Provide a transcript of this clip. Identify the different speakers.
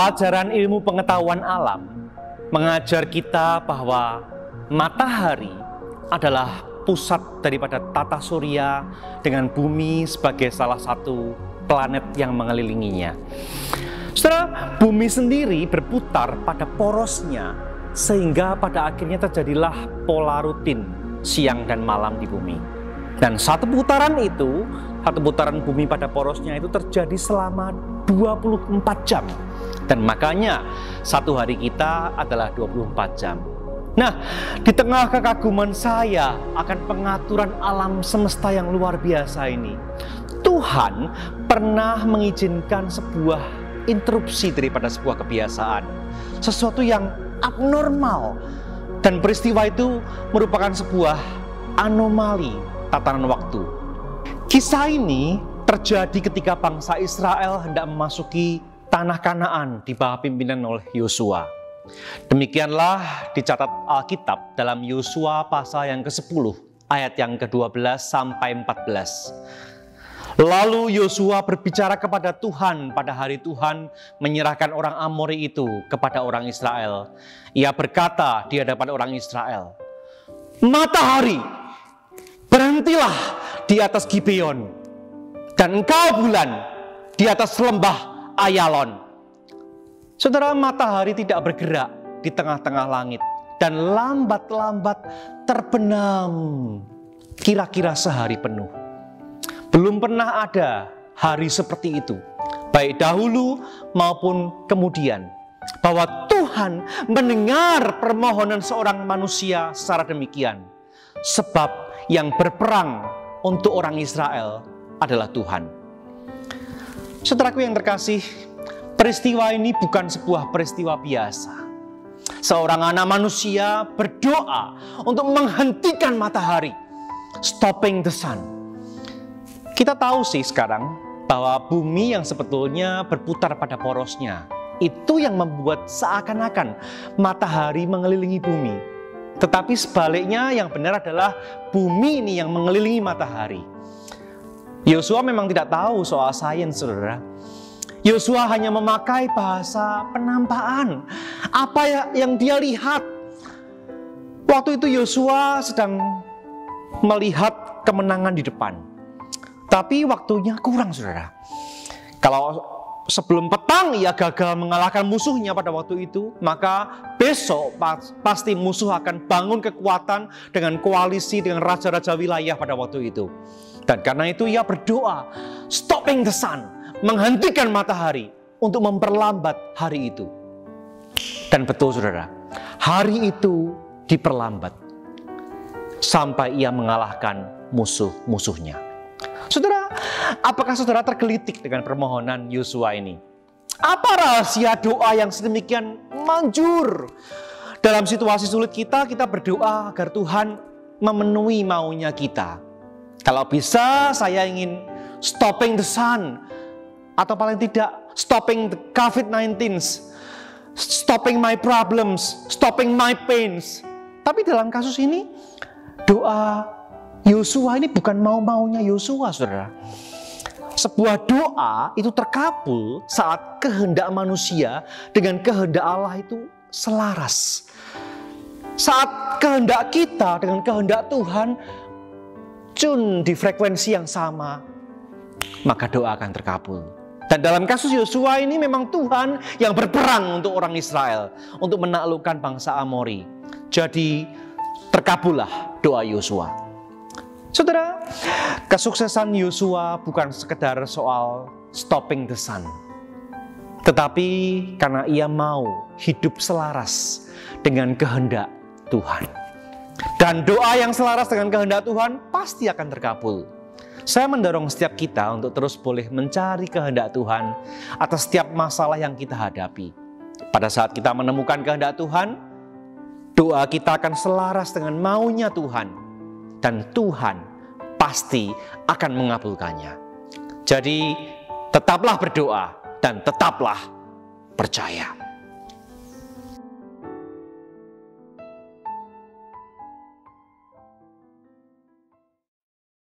Speaker 1: Pelajaran ilmu pengetahuan alam mengajar kita bahwa matahari adalah pusat daripada tata surya dengan bumi sebagai salah satu planet yang mengelilinginya. Saudara, bumi sendiri berputar pada porosnya sehingga pada akhirnya terjadilah pola rutin siang dan malam di bumi. Dan satu putaran bumi pada porosnya itu terjadi selama 24 jam. Dan makanya satu hari kita adalah 24 jam. Nah, di tengah kekaguman saya akan pengaturan alam semesta yang luar biasa ini, Tuhan pernah mengizinkan sebuah interupsi daripada sebuah kebiasaan, sesuatu yang abnormal. Dan peristiwa itu merupakan sebuah anomali tatanan waktu. Kisah ini terjadi ketika bangsa Israel hendak memasuki tanah Kanaan di bawah pimpinan oleh Yosua. Demikianlah dicatat Alkitab dalam Yosua pasal yang ke-10 ayat yang ke-12 sampai 14. Lalu Yosua berbicara kepada Tuhan pada hari Tuhan menyerahkan orang Amori itu kepada orang Israel. Ia berkata di hadapan orang Israel, "Matahari, berhentilah di atas Gibeon, dan engkau bulan di atas lembah Ayalon." Saudara, matahari tidak bergerak di tengah-tengah langit dan lambat-lambat terbenam kira-kira sehari penuh. Belum pernah ada hari seperti itu, baik dahulu maupun kemudian, bahwa Tuhan mendengar permohonan seorang manusia secara demikian. Sebab yang berperang untuk orang Israel adalah Tuhan. Saudaraku yang terkasih, peristiwa ini bukan sebuah peristiwa biasa. Seorang anak manusia berdoa untuk menghentikan matahari, stopping the sun. Kita tahu sih sekarang bahwa bumi yang sebetulnya berputar pada porosnya, itu yang membuat seakan-akan matahari mengelilingi bumi. Tetapi sebaliknya yang benar adalah bumi ini yang mengelilingi matahari. Yosua memang tidak tahu soal sains, saudara. Yosua hanya memakai bahasa penampakan. Apa yang dia lihat? Waktu itu Yosua sedang melihat kemenangan di depan. Tapi waktunya kurang, saudara. Kalau sebelum petang ia gagal mengalahkan musuhnya pada waktu itu, maka besok pasti musuh akan bangun kekuatan dengan koalisi dengan raja-raja wilayah pada waktu itu. Dan karena itu ia berdoa, stopping the sun, menghentikan matahari untuk memperlambat hari itu. Dan betul, saudara, hari itu diperlambat sampai ia mengalahkan musuh-musuhnya. Saudara, apakah saudara tergelitik dengan permohonan Yosua ini? Apa rahasia doa yang sedemikian manjur? Dalam situasi sulit kita berdoa agar Tuhan memenuhi maunya kita. Kalau bisa saya ingin stopping the sun, atau paling tidak stopping the COVID-19, stopping my problems, stopping my pains. Tapi dalam kasus ini doa Yosua ini bukan mau-maunya Yosua, saudara. Sebuah doa itu terkabul saat kehendak manusia dengan kehendak Allah itu selaras. Saat kehendak kita dengan kehendak Tuhan tune di frekuensi yang sama, maka doa akan terkabul. Dan dalam kasus Yosua ini memang Tuhan yang berperang untuk orang Israel, untuk menaklukkan bangsa Amori. Jadi terkabullah doa Yosua. Saudara, kesuksesan Yosua bukan sekedar soal stopping the sun, tetapi karena ia mau hidup selaras dengan kehendak Tuhan. Dan doa yang selaras dengan kehendak Tuhan pasti akan terkabul. Saya mendorong setiap kita untuk terus boleh mencari kehendak Tuhan atas setiap masalah yang kita hadapi. Pada saat kita menemukan kehendak Tuhan, doa kita akan selaras dengan maunya Tuhan. Dan Tuhan pasti akan mengabulkannya. Jadi tetaplah berdoa dan tetaplah percaya.